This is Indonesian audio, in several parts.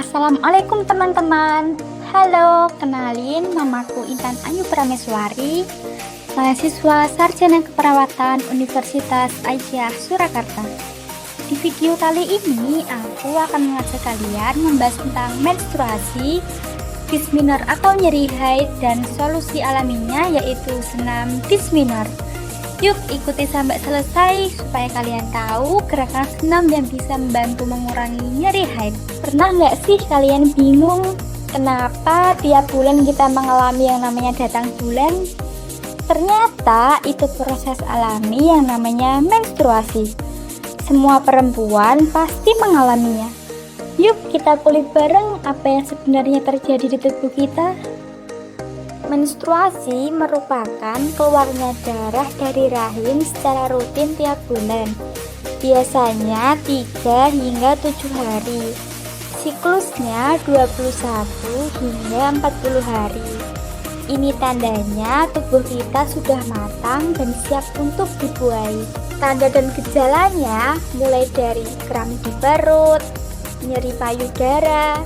Assalamualaikum teman-teman. Halo, kenalin namaku Intan Ayu Prameswari, mahasiswa Sarjana Keperawatan Universitas Aisyah Surakarta. Di video kali ini aku akan mengajak kalian membahas tentang menstruasi, dysmenorrhea atau nyeri haid, dan solusi alaminya yaitu senam dysmenorrhea. Yuk ikuti sampai selesai supaya kalian tahu gerakan senam yang bisa membantu mengurangi nyeri haid. Pernah nggak sih kalian bingung kenapa tiap bulan kita mengalami yang namanya datang bulan? Ternyata itu proses alami yang namanya menstruasi. Semua perempuan pasti mengalaminya. Yuk kita kulik bareng apa yang sebenarnya terjadi di tubuh kita. Menstruasi merupakan keluarnya darah dari rahim secara rutin tiap bulan, biasanya 3 hingga 7 hari. Siklusnya 21 hingga 40 hari. Ini tandanya tubuh kita sudah matang dan siap untuk dibuahi. Tanda dan gejalanya mulai dari kram di perut, nyeri payudara,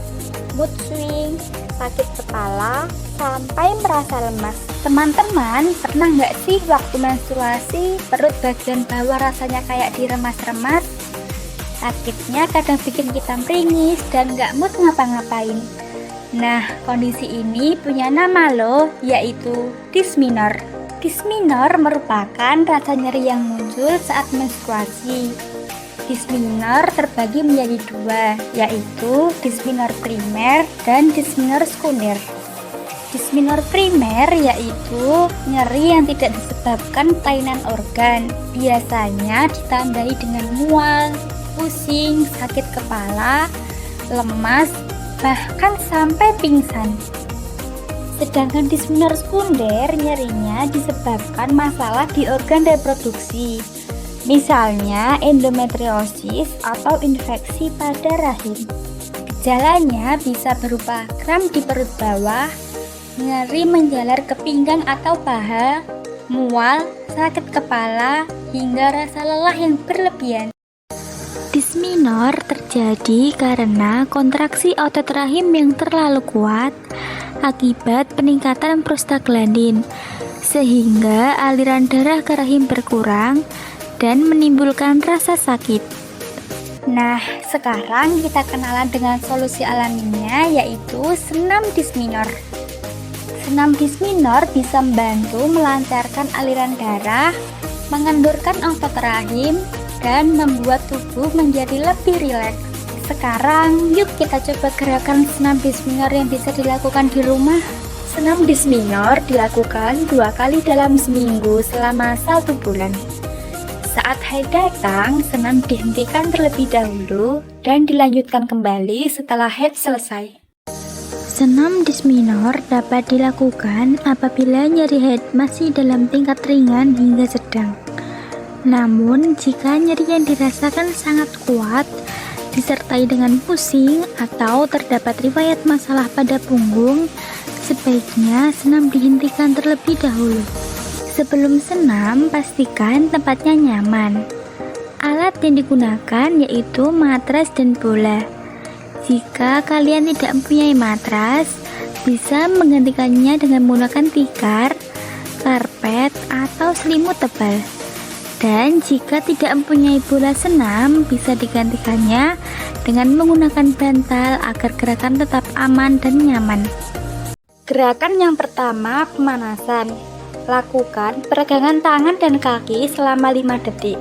mood swing, sakit kepala, sampai merasa lemas. Teman-teman, pernah nggak sih waktu menstruasi perut bagian bawah rasanya kayak diremas-remas? Sakitnya kadang bikin kita meringis dan nggak mood ngapa-ngapain. Nah, kondisi ini punya nama loh, yaitu dysmenorrhea. Dysmenorrhea merupakan rasa nyeri yang muncul saat menstruasi. Dysmenorrhea terbagi menjadi dua, yaitu dysmenorrhea primer dan dysmenorrhea sekunder. Dysmenorrhea primer yaitu nyeri yang tidak disebabkan kelainan organ, biasanya ditandai dengan mual, pusing, sakit kepala, lemas, bahkan sampai pingsan. Sedangkan dysmenorrhea sekunder nyerinya disebabkan masalah di organ reproduksi, misalnya endometriosis atau infeksi pada rahim. Gejalanya bisa berupa kram di perut bawah, nyeri menjalar ke pinggang atau paha, mual, sakit kepala, hingga rasa lelah yang berlebihan. Dysmenorrhea terjadi karena kontraksi otot rahim yang terlalu kuat akibat peningkatan prostaglandin, sehingga aliran darah ke rahim berkurang dan menimbulkan rasa sakit. Nah, sekarang kita kenalan dengan solusi alaminya, yaitu senam dysmenorrhea. Senam dysmenorrhea bisa membantu melancarkan aliran darah, mengendurkan otot rahim, dan membuat tubuh menjadi lebih rileks. Sekarang, yuk kita coba gerakan senam dysmenorrhea yang bisa dilakukan di rumah. Senam dysmenorrhea dilakukan 2 kali dalam seminggu selama 1 bulan. Saat haid datang, senam dihentikan terlebih dahulu dan dilanjutkan kembali setelah haid selesai. Senam dysmenorrhea dapat dilakukan apabila nyeri haid masih dalam tingkat ringan hingga sedang. Namun, jika nyeri yang dirasakan sangat kuat, disertai dengan pusing atau terdapat riwayat masalah pada punggung, sebaiknya senam dihentikan terlebih dahulu. Sebelum senam, pastikan tempatnya nyaman. Alat yang digunakan yaitu matras dan bola. Jika kalian tidak mempunyai matras, bisa menggantikannya dengan menggunakan tikar, karpet, atau selimut tebal. Dan jika tidak mempunyai bola senam, bisa digantikannya dengan menggunakan bantal agar gerakan tetap aman dan nyaman. Gerakan yang pertama, pemanasan. Lakukan peregangan tangan dan kaki selama 5 detik.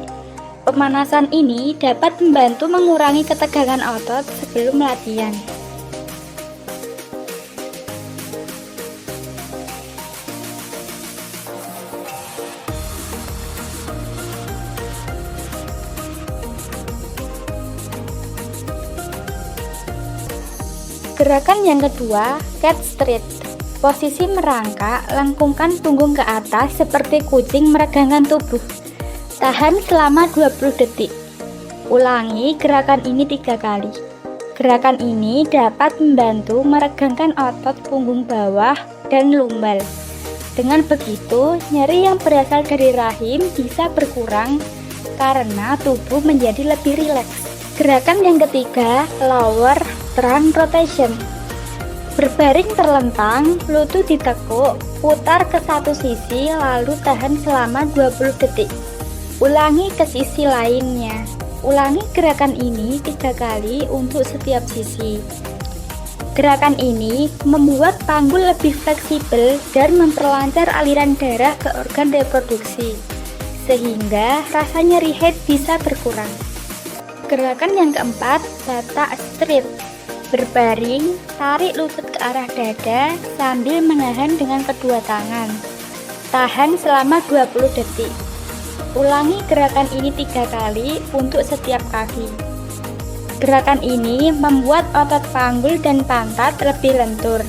Pemanasan ini dapat membantu mengurangi ketegangan otot sebelum latihan. Gerakan yang kedua, cat straight. Posisi merangkak, lengkungkan punggung ke atas seperti kucing meregangkan tubuh. Tahan selama 20 detik. Ulangi gerakan ini 3 kali. Gerakan ini dapat membantu meregangkan otot punggung bawah dan lumbal. Dengan begitu, nyeri yang berasal dari rahim bisa berkurang karena tubuh menjadi lebih rileks. Gerakan yang ketiga, lower trunk rotation. Berbaring terlentang, lutut ditekuk, putar ke satu sisi lalu tahan selama 20 detik. Ulangi ke sisi lainnya. Ulangi gerakan ini 3 kali untuk setiap sisi. Gerakan ini membuat panggul lebih fleksibel dan memperlancar aliran darah ke organ reproduksi, sehingga rasa nyeri head bisa berkurang. Gerakan yang keempat, batak strip. Berbaring, tarik lutut ke arah dada sambil menahan dengan kedua tangan. Tahan selama 20 detik. Ulangi gerakan ini 3 kali untuk setiap kaki. Gerakan ini membuat otot panggul dan pantat lebih lentur,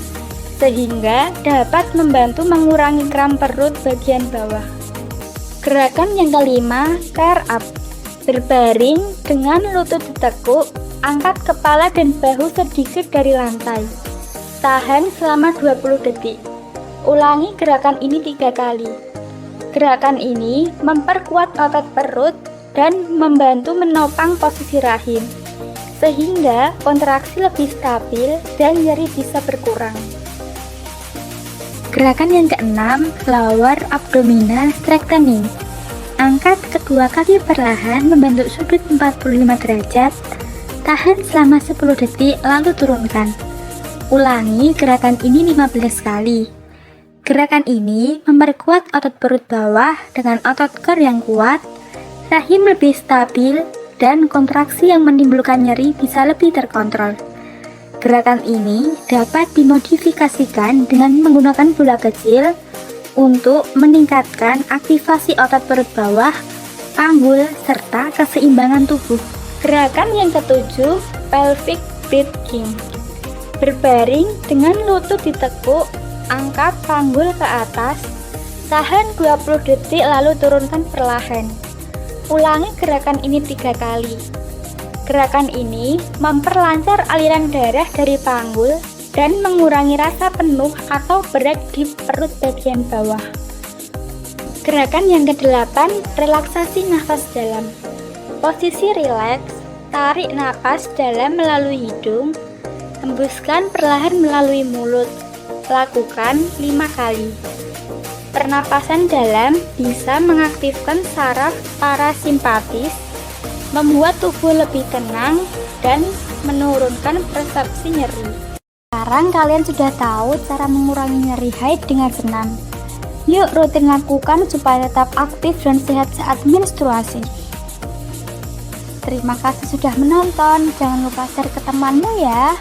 sehingga dapat membantu mengurangi kram perut bagian bawah. Gerakan yang kelima, chair up. Berbaring dengan lutut ditekuk, angkat kepala dan bahu sedikit dari lantai. Tahan selama 20 detik. Ulangi gerakan ini 3 kali. Gerakan ini memperkuat otot perut dan membantu menopang posisi rahim, sehingga kontraksi lebih stabil dan nyeri bisa berkurang. Gerakan yang keenam, lower abdominal strengthening. Angkat kedua kaki perlahan membentuk sudut 45 derajat. Tahan selama 10 detik lalu turunkan. Ulangi gerakan ini 15 kali. Gerakan ini memperkuat otot perut bawah dengan otot core yang kuat, rahim lebih stabil, dan kontraksi yang menimbulkan nyeri bisa lebih terkontrol. Gerakan ini dapat dimodifikasikan dengan menggunakan bola kecil untuk meningkatkan aktivasi otot perut bawah, panggul, serta keseimbangan tubuh. Gerakan yang ketujuh, pelvic breathing. Berbaring dengan lutut ditekuk, angkat panggul ke atas, tahan 20 detik lalu turunkan perlahan. Ulangi gerakan ini 3 kali. Gerakan ini memperlancar aliran darah dari panggul dan mengurangi rasa penuh atau berat di perut bagian bawah. Gerakan yang ke-8, relaksasi nafas dalam. Posisi rileks, tarik napas dalam melalui hidung, hembuskan perlahan melalui mulut. Lakukan 5 kali. Pernapasan dalam bisa mengaktifkan saraf parasimpatis, membuat tubuh lebih tenang, dan menurunkan persepsi nyeri. Sekarang kalian sudah tahu cara mengurangi nyeri haid dengan senam. Yuk rutin lakukan supaya tetap aktif dan sehat saat menstruasi. Terima kasih sudah menonton. Jangan lupa share ke temanmu ya.